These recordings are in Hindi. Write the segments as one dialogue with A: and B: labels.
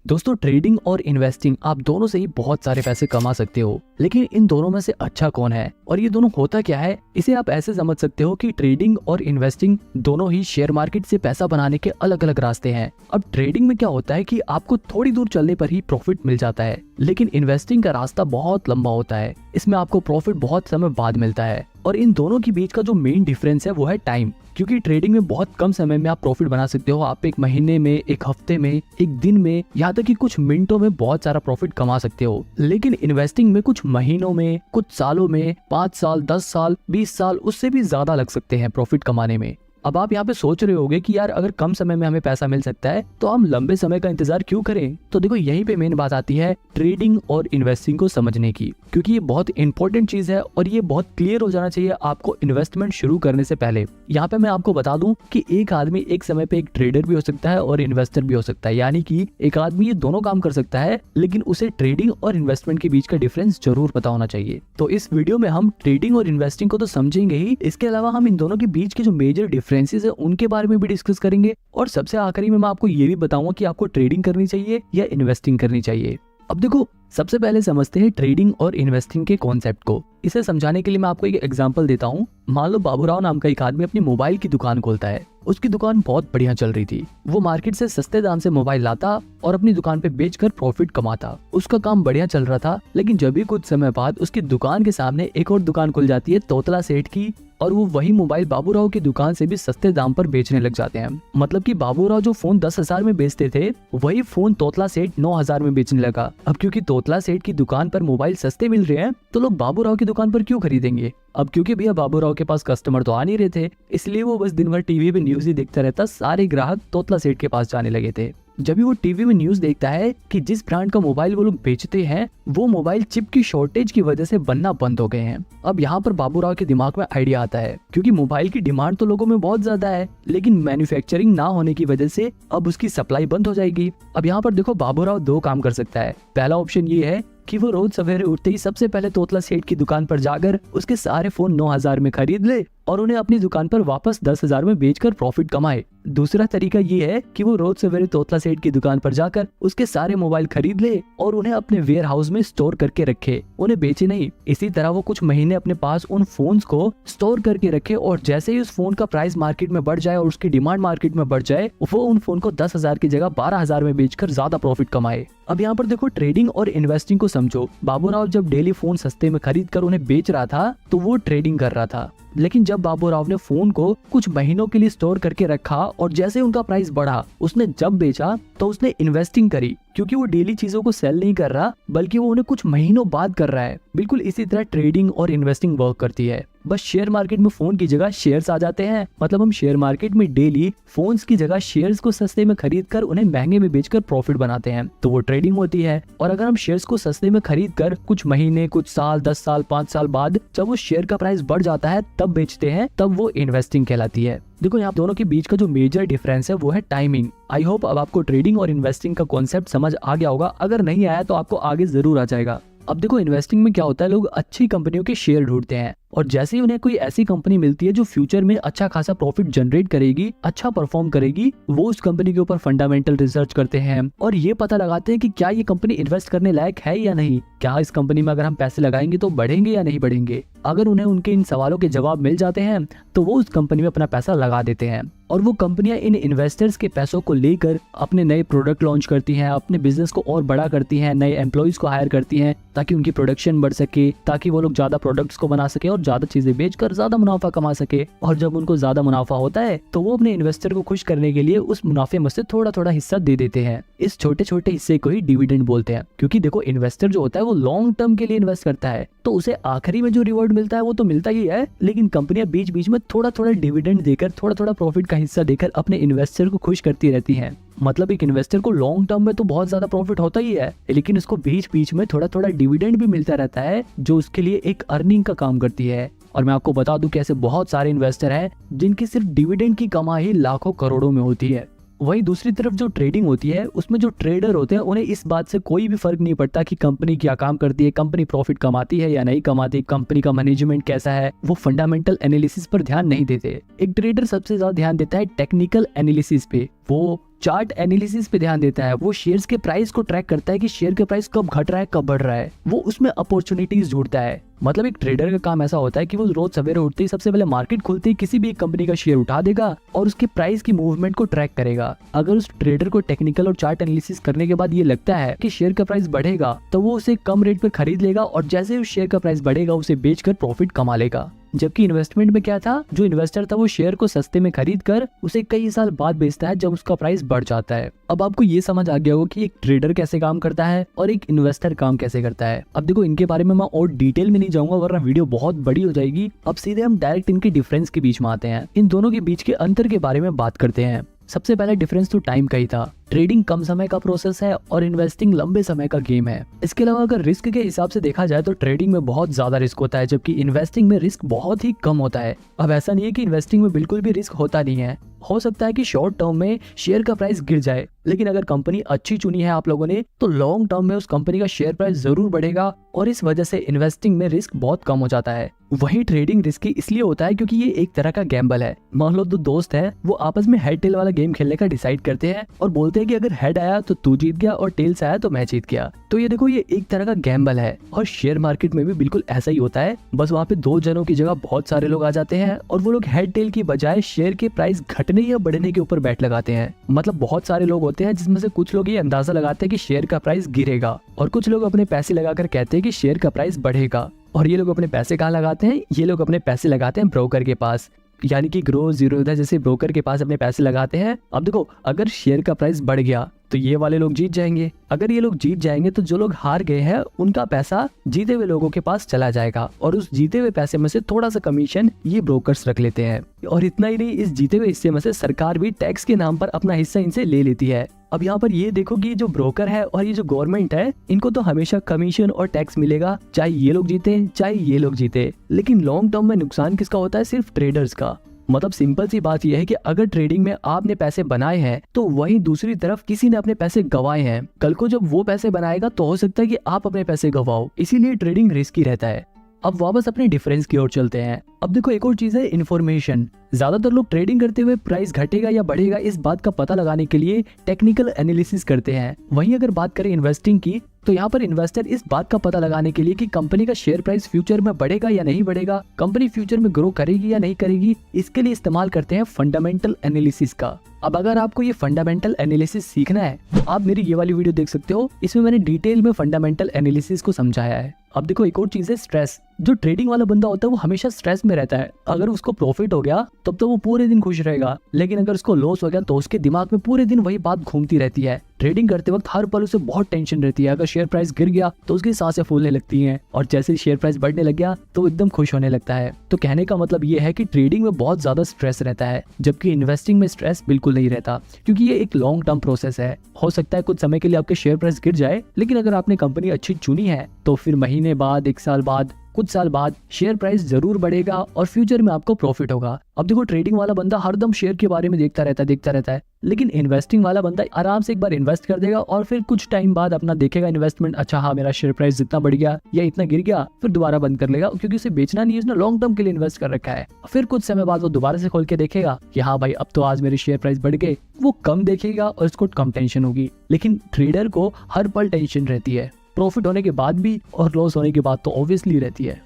A: दोस्तों, ट्रेडिंग और इन्वेस्टिंग आप दोनों से ही बहुत सारे पैसे कमा सकते हो, लेकिन इन दोनों में से अच्छा कौन है और ये दोनों होता क्या है, इसे आप ऐसे समझ सकते हो कि ट्रेडिंग और इन्वेस्टिंग दोनों ही शेयर मार्केट से पैसा बनाने के अलग अलग रास्ते हैं। अब ट्रेडिंग में क्या होता है कि आपको थोड़ी दूर चलने पर ही प्रॉफिट मिल जाता है, लेकिन इन्वेस्टिंग का रास्ता बहुत लंबा होता है। इसमें आपको प्रॉफिट बहुत समय बाद मिलता है और इन दोनों के बीच का जो मेन डिफरेंस है वो है टाइम। क्योंकि ट्रेडिंग में बहुत कम समय में आप प्रॉफिट बना सकते हो। आप एक महीने में, एक हफ्ते में, एक दिन में, यहाँ तक कि कुछ मिनटों में बहुत सारा प्रॉफिट कमा सकते हो। लेकिन इन्वेस्टिंग में कुछ महीनों में, कुछ सालों में, 5 साल, 10 साल, 20 साल, उससे भी ज्यादा लग सकते हैं प्रॉफिट कमाने में। अब आप यहाँ पे सोच रहे होगे कि यार अगर कम समय में हमें पैसा मिल सकता है तो हम लंबे समय का इंतजार क्यों करें। तो देखो, यहीं पे मेन बात आती है ट्रेडिंग और इन्वेस्टिंग को समझने की, क्योंकि ये बहुत इंपॉर्टेंट चीज है और ये बहुत क्लियर हो जाना चाहिए आपको इन्वेस्टमेंट शुरू करने से पहले। यहाँ पे मैं आपको बता दूं कि एक आदमी एक समय पे एक ट्रेडर भी हो सकता है और इन्वेस्टर भी हो सकता है, यानी कि एक आदमी ये दोनों काम कर सकता है, लेकिन उसे ट्रेडिंग और इन्वेस्टमेंट के बीच का डिफरेंस जरूर पता होना चाहिए। तो इस वीडियो में हम ट्रेडिंग और इन्वेस्टिंग को तो समझेंगे ही, इसके अलावा हम इन दोनों के बीच के जो मेजर डिफरेंसेस है उनके बारे में भी डिस्कस करेंगे और सबसे आखिरी में मैं आपको ये भी बताऊंगा कि आपको ट्रेडिंग करनी चाहिए या इन्वेस्टिंग करनी चाहिए। अब देखो, सबसे पहले समझते हैं ट्रेडिंग और इन्वेस्टिंग के कॉन्सेप्ट को। इसे समझाने के लिए मैं आपको एक एग्जांपल देता हूँ। मान लो बाबूराव नाम का एक आदमी अपनी मोबाइल की दुकान खोलता है। उसकी दुकान बहुत बढ़िया चल रही थी। वो मार्केट से सस्ते दाम से मोबाइल लाता और अपनी दुकान पे बेचकर प्रॉफिट कमाता। उसका काम बढ़िया चल रहा था, लेकिन जब भी कुछ समय बाद उसकी दुकान के सामने एक और दुकान खुल जाती है तोतला सेठ की, और वो वही मोबाइल बाबूराव की दुकान से भी सस्ते दाम पर बेचने लग जाते हैं। मतलब कि बाबूराव जो फोन 10,000 में बेचते थे, वही फोन तोतला सेठ 9,000 में बेचने लगा। अब क्योंकि तोतला सेठ की दुकान पर मोबाइल सस्ते मिल रहे हैं, तो लोग बाबूराव की दुकान पर क्यों खरीदेंगे। अब क्योंकि भैया बाबूराव के पास कस्टमर तो आ नहीं रहे थे, इसलिए वो बस दिन भर टीवी पे न्यूज ही देखता रहता। सारे ग्राहक तोतला सेठ के पास जाने लगे थे। जब भी वो टीवी में न्यूज देखता है कि जिस ब्रांड का मोबाइल वो लोग बेचते हैं, वो मोबाइल चिप की शॉर्टेज की वजह से बनना बंद हो गए हैं। अब यहाँ पर बाबूराव के दिमाग में आइडिया आता है, क्योंकि मोबाइल की डिमांड तो लोगों में बहुत ज्यादा है, लेकिन मैन्युफैक्चरिंग ना होने की वजह से अब उसकी सप्लाई बंद हो जाएगी। अब यहाँ पर देखो, बाबूराव दो काम कर सकता है। पहला ऑप्शन ये है कि वो रोज सवेरे उठते ही सबसे पहले तोतला सेठ की दुकान पर जाकर उसके सारे फोन 9,000 में खरीद ले और उन्हें अपनी दुकान पर वापस 10,000 में बेचकर प्रॉफिट कमाए। दूसरा तरीका ये है कि वो रोज सवेरे तोतला सेठ की दुकान पर जाकर उसके सारे मोबाइल खरीद ले और उन्हें अपने वेयर हाउस में स्टोर करके रखे, उन्हें बेचे नहीं। इसी तरह वो कुछ महीने अपने पास उन फोन्स को स्टोर करके रखे और जैसे ही उस फोन का प्राइस मार्केट में बढ़ जाए और उसकी डिमांड मार्केट में बढ़ जाए, वो उन फोन को 10,000 की जगह 12,000 में बेचकर ज्यादा प्रॉफिट कमाए। अब यहाँ पर देखो, ट्रेडिंग और इन्वेस्टिंग को समझो। बाबूराव जब डेली फोन सस्ते में खरीद कर उन्हें बेच रहा था तो वो ट्रेडिंग कर रहा था, लेकिन जब बाबूराव ने फोन को कुछ महीनों के लिए स्टोर करके रखा और जैसे उनका प्राइस बढ़ा, उसने जब बेचा तो उसने इन्वेस्टिंग करी, क्योंकि वो डेली चीजों को सेल नहीं कर रहा बल्कि वो उन्हें कुछ महीनों बाद कर रहा है। बिल्कुल इसी तरह ट्रेडिंग और इन्वेस्टिंग वर्क करती है। बस शेयर मार्केट में फोन की जगह शेयर्स आ जाते हैं। मतलब हम शेयर मार्केट में डेली फोन्स की जगह शेयर्स को सस्ते में खरीद कर उन्हें महंगे में बेचकर प्रॉफिट बनाते हैं, तो वो ट्रेडिंग होती है। और अगर हम शेयर्स को सस्ते में खरीद कर कुछ महीने, कुछ साल, 10 साल, 5 साल बाद जब वो शेयर का प्राइस बढ़ जाता है तब बेचते हैं, तब वो इन्वेस्टिंग कहलाती है। देखो, यहाँ दोनों के बीच का जो मेजर डिफरेंस है वो है टाइमिंग। आई होप अब आपको ट्रेडिंग और इन्वेस्टिंग का कॉन्सेप्ट समझ आ गया होगा। अगर नहीं आया तो आपको आगे जरूर आ जाएगा। अब देखो, इन्वेस्टिंग में क्या होता है, लोग अच्छी कंपनियों के शेयर ढूंढते हैं और जैसे ही उन्हें कोई ऐसी कंपनी मिलती है जो फ्यूचर में अच्छा खासा प्रॉफिट जनरेट करेगी, अच्छा परफॉर्म करेगी, वो उस कंपनी के ऊपर फंडामेंटल रिसर्च करते हैं और ये पता लगाते हैं कि क्या ये कंपनी इन्वेस्ट करने लायक है या नहीं, क्या इस कंपनी में अगर हम पैसे लगाएंगे तो बढ़ेंगे या नहीं बढ़ेंगे। अगर उन्हें उनके इन सवालों के जवाब मिल जाते हैं तो वो उस कंपनी में अपना पैसा लगा देते हैं और वो कंपनियां इन इन्वेस्टर्स के पैसों को लेकर अपने नए प्रोडक्ट लॉन्च करती हैं, अपने बिजनेस को और बड़ा करती हैं, नए एम्प्लॉइज को हायर करती हैं ताकि उनकी प्रोडक्शन बढ़ सके, ताकि वो लोग ज्यादा प्रोडक्ट्स को बना सके और ज्यादा चीजें बेचकर ज्यादा मुनाफा कमा सके। और जब उनको ज्यादा मुनाफा होता है तो वो अपने इन्वेस्टर को खुश करने के लिए उस मुनाफे में से थोड़ा थोड़ा हिस्सा दे देते हैं। इस छोटे छोटे हिस्से को ही डिविडेंड बोलते हैं, क्योंकि देखो, इन्वेस्टर जो होता है वो लॉन्ग टर्म के लिए इन्वेस्ट करता है, तो उसे आखिरी में जो रिवॉर्ड मिलता है वो तो मिलता ही है, लेकिन कंपनियां बीच बीच में थोड़ा थोड़ा डिविडेंड देकर, थोड़ा थोड़ा प्रॉफिट का हिस्सा देकर अपने इन्वेस्टर को खुश करती रहती हैं। मतलब एक इन्वेस्टर को लॉन्ग टर्म में तो बहुत ज्यादा प्रॉफिट होता ही है, लेकिन उसको बीच बीच में थोड़ा थोड़ा डिविडेंड भी मिलता रहता है, जो उसके लिए एक अर्निंग का काम करती है। और मैं आपको बता दूं कि ऐसे बहुत सारे इन्वेस्टर हैं जिनकी सिर्फ डिविडेंड की कमाई लाखों करोड़ों में होती है। वहीं दूसरी तरफ जो ट्रेडिंग होती है, उसमें जो ट्रेडर होते हैं उन्हें इस बात से कोई भी फर्क नहीं पड़ता कि कंपनी क्या काम करती है, कंपनी प्रॉफिट कमाती है या नहीं कमाती, कंपनी का मैनेजमेंट कैसा है। वो फंडामेंटल एनालिसिस पर ध्यान नहीं देते। एक ट्रेडर सबसे ज्यादा ध्यान देता है टेक्निकल एनालिसिस पे। वो चार्ट एनालिसिस पे ध्यान देता है, वो शेयर्स के प्राइस को ट्रैक करता है कि शेयर का प्राइस कब घट रहा है कब बढ़ रहा है, वो उसमें अपॉर्चुनिटीज ढूंढता है। मतलब एक ट्रेडर का काम ऐसा होता है कि वो रोज सवेरे उठते ही सबसे पहले मार्केट खुलते ही किसी भी एक कंपनी का शेयर उठा देगा और उसके प्राइस की मूवमेंट को ट्रैक करेगा। अगर उस ट्रेडर को टेक्निकल और चार्ट एनालिसिस करने के बाद ये लगता है कि शेयर का प्राइस बढ़ेगा तो वो उसे कम रेट पे खरीद लेगा और जैसे ही उस शेयर का प्राइस बढ़ेगा उसे बेचकर प्रॉफिट कमा लेगा। जबकि इन्वेस्टमेंट में क्या था, जो इन्वेस्टर था वो शेयर को सस्ते में खरीद कर उसे कई साल बाद बेचता है जब उसका प्राइस बढ़ जाता है। अब आपको ये समझ आ गया होगा कि एक ट्रेडर कैसे काम करता है और एक इन्वेस्टर काम कैसे करता है। अब देखो इनके बारे में मैं और डिटेल में नहीं जाऊंगा वरना वीडियो बहुत बड़ी हो जाएगी। अब सीधे हम डायरेक्ट इनके डिफरेंस के बीच में आते हैं, इन दोनों के बीच के अंतर के बारे में बात करते हैं। सबसे पहला डिफरेंस तो टाइम का ही था। ट्रेडिंग कम समय का प्रोसेस है और इन्वेस्टिंग लंबे समय का गेम है। इसके अलावा अगर रिस्क के हिसाब से देखा जाए तो ट्रेडिंग में बहुत ज्यादा रिस्क होता है जबकि इन्वेस्टिंग में रिस्क बहुत ही कम होता है। अब ऐसा नहीं है कि इन्वेस्टिंग में बिल्कुल भी रिस्क होता नहीं है, हो सकता है कि शॉर्ट टर्म में शेयर का प्राइस गिर जाए, लेकिन अगर कंपनी अच्छी चुनी है आप लोगों ने तो लॉन्ग टर्म में उस कंपनी का शेयर प्राइस जरूर बढ़ेगा और इस वजह से इन्वेस्टिंग में रिस्क बहुत कम हो जाता है। वहीं ट्रेडिंग रिस्की इसलिए होता है क्योंकि ये एक तरह का गैम्बल है। मान लो दो दोस्त हैं, वो आपस में हेड टेल वाला गेम खेलने का डिसाइड करते हैं और बोलते हैं कि अगर हेड आया तो तू जीत गया और टेल्स आया तो मैं जीत गया। तो ये देखो ये एक तरह का गैम्बल है और शेयर मार्केट में भी बिल्कुल ऐसा ही होता है। बस वहाँ पे दो जनों की जगह बहुत सारे लोग आ जाते हैं और वो लोग हेड टेल की बजाय शेयर के प्राइस घटने या बढ़ने के ऊपर बैट लगाते हैं। मतलब बहुत सारे लोग होते हैं जिसमें से कुछ लोग ये अंदाजा लगाते हैं कि शेयर का प्राइस गिरेगा और कुछ लोग अपने पैसे लगाकर कहते हैं कि शेयर का प्राइस बढ़ेगा। और ये लोग अपने पैसे कहाँ लगाते हैं, ये लोग अपने पैसे लगाते हैं ब्रोकर के पास, यानी कि ग्रो जीरोधा जैसे ब्रोकर के पास अपने पैसे लगाते हैं। अब देखो अगर शेयर का प्राइस बढ़ गया तो ये वाले लोग जीत जाएंगे, अगर ये लोग जीत जाएंगे तो जो लोग हार गए हैं उनका पैसा जीते हुए लोगों के पास चला जाएगा और उस जीते हुए पैसे में से थोड़ा सा कमीशन ये ब्रोकर्स रख लेते हैं। और इतना ही नहीं, इस जीते हुए हिस्से में से सरकार भी टैक्स के नाम पर अपना हिस्सा इनसे ले लेती है। अब यहाँ पर ये देखो कि जो ब्रोकर है और ये जो गवर्नमेंट है इनको तो हमेशा कमीशन और टैक्स मिलेगा, चाहे ये लोग जीते चाहे ये लोग जीते। लेकिन लॉन्ग टर्म में नुकसान किसका होता है, सिर्फ ट्रेडर्स का। मतलब सिंपल सी बात यह है कि अगर ट्रेडिंग में आपने पैसे बनाए हैं तो वहीं दूसरी तरफ किसी ने अपने पैसे गंवाए हैं। कल को जब वो पैसे बनाएगा तो हो सकता है कि आप अपने पैसे गंवाओ, इसीलिए ट्रेडिंग रिस्की रहता है। अब वापस अपने डिफरेंस की ओर चलते हैं। अब देखो एक और चीज है इन्फॉर्मेशन। ज्यादातर लोग ट्रेडिंग करते हुए प्राइस घटेगा या बढ़ेगा इस बात का पता लगाने के लिए टेक्निकल एनालिसिस करते हैं। वहीं अगर बात करें इन्वेस्टिंग की तो यहाँ पर इन्वेस्टर इस बात का पता लगाने के लिए कि कंपनी का शेयर प्राइस फ्यूचर में बढ़ेगा या नहीं बढ़ेगा, कंपनी फ्यूचर में ग्रो करेगी या नहीं करेगी, इसके लिए इस्तेमाल करते हैं फंडामेंटल एनालिसिस का। अब अगर आपको ये फंडामेंटल एनालिसिस सीखना है तो आप मेरी ये वाली वीडियो देख सकते हो, इसमें मैंने डिटेल में फंडामेंटल एनालिसिस को समझाया है। अब देखो एक और चीज है स्ट्रेस। जो ट्रेडिंग वाला बंदा होता है वो हमेशा स्ट्रेस में रहता है। अगर उसको प्रॉफिट हो गया तब तो वो पूरे दिन खुश रहेगा, लेकिन अगर उसको लॉस हो गया तो उसके दिमाग में पूरे दिन वही बात घूमती रहती है। ट्रेडिंग करते वक्त हर पल उसे बहुत टेंशन रहती है। अगर शेयर प्राइस गिर गया तो उसकी सांसें फूलने लगती हैं और जैसे शेयर प्राइस बढ़ने लग गया तो एकदम खुश होने लगता है। तो कहने का मतलब ये है कि ट्रेडिंग में बहुत ज्यादा स्ट्रेस रहता है जबकि इन्वेस्टिंग में स्ट्रेस बिल्कुल नहीं रहता, क्योंकि ये एक लॉन्ग टर्म प्रोसेस है। हो सकता है कुछ समय के लिए आपके शेयर प्राइस गिर जाए, लेकिन अगर आपने कंपनी अच्छी चुनी है तो फिर महीने बाद, एक साल बाद, कुछ साल बाद शेयर प्राइस जरूर बढ़ेगा और फ्यूचर में आपको प्रॉफिट होगा। अब देखो ट्रेडिंग वाला बंदा हरदम शेयर के बारे में देखता रहता है, लेकिन इन्वेस्टिंग वाला बंदा आराम से एक बार इन्वेस्ट कर देगा और फिर कुछ टाइम बाद अपना देखेगा इन्वेस्टमेंट, अच्छा हाँ मेरा शेयर प्राइस जितना बढ़ गया या इतना गिर गया, फिर दोबारा बंद कर लेगा, क्योंकि उसे बेचना नहीं है, उसने लॉन्ग टर्म के लिए इन्वेस्ट कर रखा है। फिर कुछ समय बाद वो दोबारा से खोल के देखेगा कि हाँ भाई अब तो आज मेरे शेयर प्राइस बढ़ गए, वो कम देखेगा और उसको कम टेंशन होगी। लेकिन ट्रेडर को हर पल टेंशन रहती है, प्रॉफिट होने के बाद भी और लॉस होने के बाद तो ऑब्वियसली रहती है।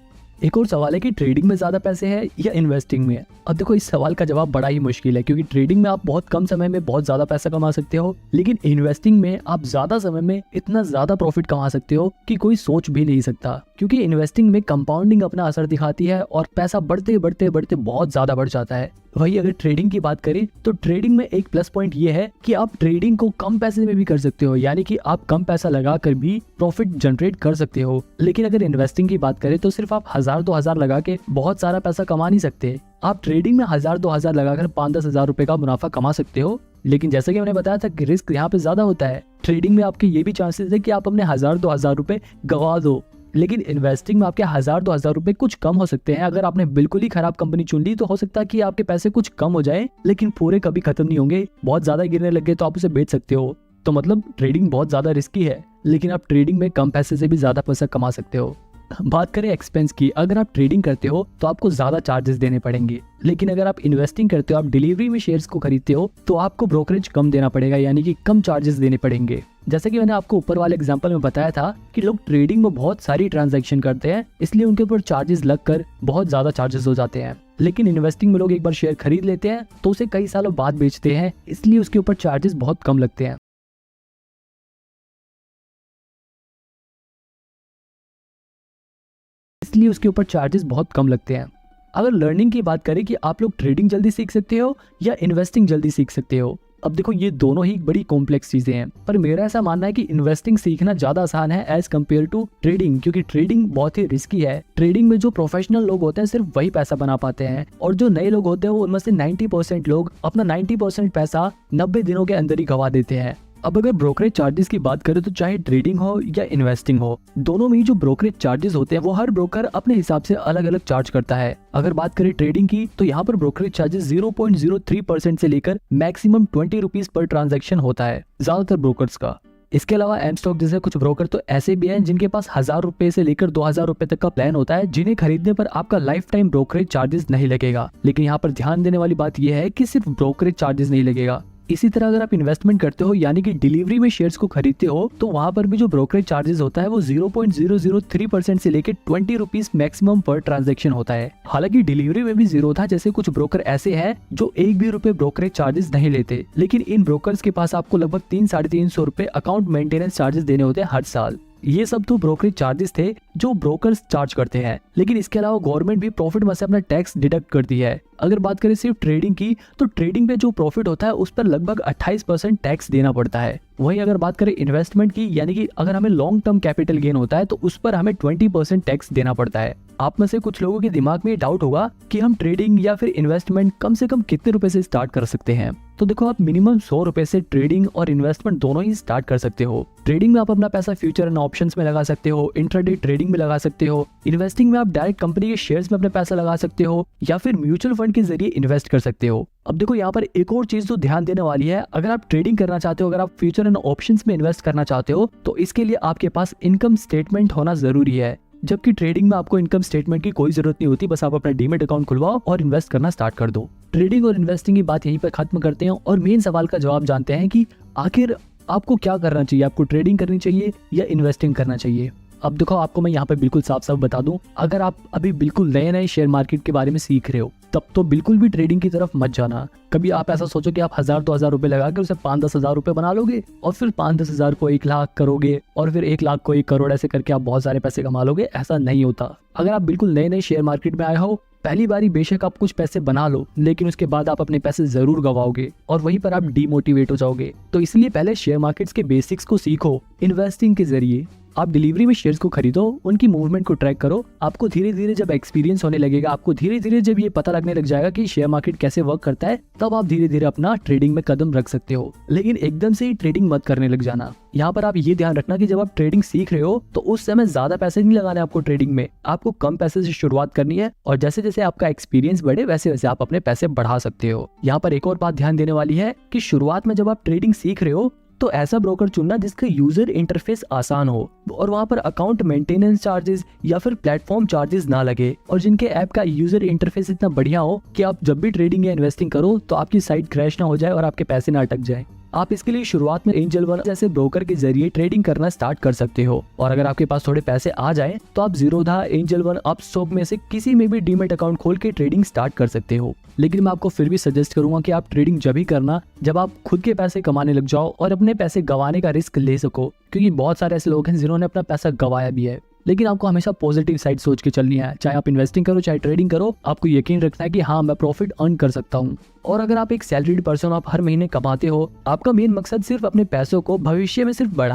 A: एक और सवाल है कि ट्रेडिंग में ज्यादा पैसे हैं या इन्वेस्टिंग में। अब देखो इस सवाल का जवाब बड़ा ही मुश्किल है, क्योंकि ट्रेडिंग में आप बहुत कम समय में बहुत ज्यादा पैसा कमा सकते हो, लेकिन इन्वेस्टिंग में आप ज्यादा समय में इतना ज्यादा प्रॉफिट कमा सकते हो कि कोई सोच भी नहीं सकता। क्योंकि इन्वेस्टिंग में कंपाउंडिंग अपना असर दिखाती है और पैसा बढ़ते बढ़ते बढ़ते बहुत ज्यादा बढ़ जाता है। वही अगर ट्रेडिंग की बात करें तो ट्रेडिंग में एक प्लस पॉइंट ये है कि आप ट्रेडिंग को कम पैसे में भी कर सकते हो, यानी कि आप कम पैसा लगाकर भी प्रॉफिट जनरेट कर सकते हो। लेकिन अगर इन्वेस्टिंग की बात करें तो सिर्फ आप 1000-2000 लगा के बहुत सारा पैसा कमा नहीं सकते। आप ट्रेडिंग में 1000-2000 लगाकर 5-10 हजार रुपए का मुनाफा कमा सकते हो, लेकिन जैसे कि मैंने बताया था कि रिस्क यहाँ पे ज्यादा होता है। ट्रेडिंग में आपके ये भी चांसेस है कि आप अपने 1000-2000 रुपए गवा दो, लेकिन इन्वेस्टिंग में आपके 1000-2000 रुपए कुछ कम हो सकते हैं। अगर आपने बिल्कुल ही खराब कंपनी चुन ली तो हो सकता है कि आपके पैसे कुछ कम हो जाए, लेकिन पूरे कभी खत्म नहीं होंगे। बहुत ज्यादा गिरने लगे तो आप उसे बेच सकते हो। तो मतलब ट्रेडिंग बहुत ज्यादा रिस्की है, लेकिन आप ट्रेडिंग में कम पैसे से भी ज्यादा पैसा कमा सकते हो। बात करें एक्सपेंस की, अगर आप ट्रेडिंग करते हो तो आपको ज्यादा चार्जेस देने पड़ेंगे, लेकिन अगर आप इन्वेस्टिंग करते हो, आप डिलीवरी में शेयर्स को खरीदते हो, तो आपको ब्रोकरेज कम देना पड़ेगा, यानी कि कम चार्जेस देने पड़ेंगे। जैसे कि मैंने आपको ऊपर वाले एग्जांपल में बताया था कि लोग ट्रेडिंग में बहुत सारी ट्रांजैक्शन करते हैं, इसलिए उनके ऊपर चार्जेस लगकर बहुत ज्यादा चार्जेस हो जाते हैं। लेकिन इन्वेस्टिंग में लोग एक बार शेयर खरीद लेते हैं तो उसे कई सालों बाद बेचते हैं, इसलिए उसके ऊपर चार्जेस बहुत कम लगते हैं। इसलिए उसके ऊपर चार्जेस बहुत कम लगते हैं। अगर लर्निंग की बात करें कि आप लोग ट्रेडिंग जल्दी सीख सकते हो या इन्वेस्टिंग जल्दी सीख सकते हो, अब देखो ये दोनों ही बड़ी कॉम्प्लेक्स चीजें हैं, पर मेरा ऐसा मानना है कि इन्वेस्टिंग सीखना ज्यादा आसान है एज कम्पेयर टू ट्रेडिंग, क्योंकि ट्रेडिंग बहुत ही रिस्की है। ट्रेडिंग में जो प्रोफेशनल लोग होते हैं सिर्फ वही पैसा बना पाते हैं, और जो नए लोग होते हैं उनमें से 90% लोग अपना 90% पैसा 90 दिनों के अंदर ही गवा देते हैं। अब अगर ब्रोकरेज चार्जेस की बात करें तो चाहे ट्रेडिंग हो या इन्वेस्टिंग हो, दोनों में ही जो ब्रोकरेज चार्जेस होते हैं वो हर ब्रोकर अपने हिसाब से अलग अलग चार्ज करता है। अगर बात करें ट्रेडिंग की तो यहाँ पर ब्रोकरेज चार्जेस 0.03% से लेकर मैक्सिमम 20 रुपीज पर ट्रांजैक्शन होता है ज्यादातर ब्रोकर्स का। इसके अलावा एम स्टॉक जैसे कुछ ब्रोकर तो ऐसे भी हैं जिनके पास 1000 रुपए से लेकर 2000 रुपए तक का प्लान होता है, जिन्हें खरीदने पर आपका लाइफ टाइम ब्रोकरेज चार्जेस नहीं लगेगा। लेकिन यहाँ पर ध्यान देने वाली बात यह है कि सिर्फ ब्रोकरेज चार्जेस नहीं लगेगा। इसी तरह अगर आप इन्वेस्टमेंट करते हो यानी कि डिलीवरी में शेयर्स को खरीदते हो, तो वहां पर भी जो ब्रोकरेज चार्जेस होता है वो 0.003% से लेकर 20 रुपीज मैक्सिमम पर ट्रांजैक्शन होता है। हालांकि डिलीवरी में भी जीरो था, जैसे कुछ ब्रोकर ऐसे हैं जो एक भी रुपए ब्रोकरेज चार्जेस नहीं लेते, लेकिन इन ब्रोकर्स के पास आपको लगभग 300-350 रुपए अकाउंट मेंटेनेंस चार्जेस देने होते हैं हर साल। ये सब तो ब्रोकरेज चार्जेस थे जो ब्रोकर्स चार्ज करते हैं, लेकिन इसके अलावा गवर्नमेंट भी प्रॉफिट में से अपना टैक्स डिडक्ट करती है। अगर बात करें सिर्फ ट्रेडिंग की तो ट्रेडिंग पे जो प्रॉफिट होता है उस पर लगभग 28% टैक्स देना पड़ता है। वहीं अगर बात करें इन्वेस्टमेंट की, यानी कि अगर हमें लॉन्ग टर्म कैपिटल गेन होता है तो उस पर हमें 20% टैक्स देना पड़ता है। आप में से कुछ लोगों के दिमाग में ये डाउट होगा कि हम ट्रेडिंग या फिर इन्वेस्टमेंट कम से कम कितने रुपए से स्टार्ट कर सकते हैं। तो देखो, आप मिनिमम 100 रुपए से ट्रेडिंग और इन्वेस्टमेंट दोनों ही स्टार्ट कर सकते हो। ट्रेडिंग में आप अपना पैसा फ्यूचर एंड ऑप्शंस में लगा सकते हो, इंट्राडे ट्रेडिंग में लगा सकते हो। इन्वेस्टिंग में आप डायरेक्ट कंपनी के शेयर्स में अपना पैसा लगा सकते हो या फिर म्यूचुअल फंड के जरिए इन्वेस्ट कर सकते हो। अब देखो, यहाँ पर एक और चीज तो ध्यान देने वाली है, अगर आप ट्रेडिंग करना चाहते हो, अगर आप फ्यूचर एंड ऑप्शंस में इन्वेस्ट करना चाहते हो, तो इसके लिए आपके पास इनकम स्टेटमेंट होना जरूरी है। जबकि ट्रेडिंग में आपको इनकम स्टेटमेंट की कोई जरूरत नहीं होती, बस आप अपना डीमेट अकाउंट खुलवाओ और इन्वेस्ट करना स्टार्ट कर दो। ट्रेडिंग और इन्वेस्टिंग की बात यहीं पर खत्म करते हैं और मेन सवाल का जवाब जानते हैं कि आखिर आपको क्या करना चाहिए, आपको ट्रेडिंग करनी चाहिए या इन्वेस्टिंग करना चाहिए। अब देखो, आपको मैं यहाँ पे बिल्कुल साफ साफ बता दूं, अगर आप अभी बिल्कुल नए नए शेयर मार्केट के बारे में सीख रहे हो तब तो बिल्कुल भी ट्रेडिंग की तरफ मत जाना। कभी आप ऐसा सोचो कि आप 1000-2000 रुपए लगा के उसे 5-10 हजार रुपए बना लोगे और फिर 5-10 हजार को 1 लाख करोगे और फिर 1 लाख को 1 करोड़, ऐसे करके आप बहुत सारे पैसे कमा लोगे। ऐसा नहीं होता। अगर आप बिल्कुल नए नए शेयर मार्केट में आए हो, पहली बारी बेशक आप कुछ पैसे बना लो, लेकिन उसके बाद आप अपने पैसे जरूर गवाओगे और वहीं पर आप डीमोटिवेट हो जाओगे। तो इसलिए पहले शेयर मार्केट्स के बेसिक्स को सीखो। इन्वेस्टिंग के जरिए आप डिलीवरी में शेयर्स को खरीदो, उनकी मूवमेंट को ट्रैक करो। आपको धीरे धीरे जब एक्सपीरियंस होने लगेगा, आपको धीरे धीरे जब ये पता लगने लग जाएगा कि शेयर मार्केट कैसे वर्क करता है, तब आप धीरे धीरे अपना ट्रेडिंग में कदम रख सकते हो। लेकिन एकदम से ही ट्रेडिंग मत करने लग जाना। यहाँ पर आप ये ध्यान रखना कि जब आप ट्रेडिंग सीख रहे हो तो उस समय ज्यादा पैसे नहीं लगाने आपको ट्रेडिंग में, आपको कम पैसे से शुरुआत करनी है और जैसे जैसे आपका एक्सपीरियंस बढ़े वैसे वैसे आप अपने पैसे बढ़ा सकते हो। यहाँ पर एक और बात ध्यान देने वाली है कि शुरुआत में जब आप ट्रेडिंग सीख रहे हो तो ऐसा ब्रोकर चुनना जिसका यूजर इंटरफेस आसान हो और वहां पर अकाउंट मेंटेनेंस चार्जेस या फिर प्लेटफॉर्म चार्जेस ना लगे और जिनके ऐप का यूजर इंटरफेस इतना बढ़िया हो कि आप जब भी ट्रेडिंग या इन्वेस्टिंग करो तो आपकी साइट क्रैश ना हो जाए और आपके पैसे ना अटक जाए। आप इसके लिए शुरुआत में एंजल वन जैसे ब्रोकर के जरिए ट्रेडिंग करना स्टार्ट कर सकते हो और अगर आपके पास थोड़े पैसे आ जाए तो आप जीरोधा, एंजल वन, अपस्टॉक में से किसी में भी डीमेट अकाउंट खोल के ट्रेडिंग स्टार्ट कर सकते हो। लेकिन मैं आपको फिर भी सजेस्ट करूंगा कि आप ट्रेडिंग जब ही करना जब आप खुद के पैसे कमाने लग जाओ और अपने पैसे गंवाने का रिस्क ले सको, क्योंकि बहुत सारे ऐसे लोग हैं जिन्होंने अपना पैसा गंवाया भी है। लेकिन आपको हमेशा पॉजिटिव साइड सोच के चलनी है। चाहे आप इन्वेस्टिंग करो चाहे ट्रेडिंग करो, आपको यकीन रखना है कि हाँ, मैं प्रॉफिट अर्न कर सकता हूँ। और अगर आप एक सैलरीड पर्सन, आप हर महीने कमाते हो, आपका मेन मकसद सिर्फ अपने पैसों को भविष्य में सिर्फ बढ़ा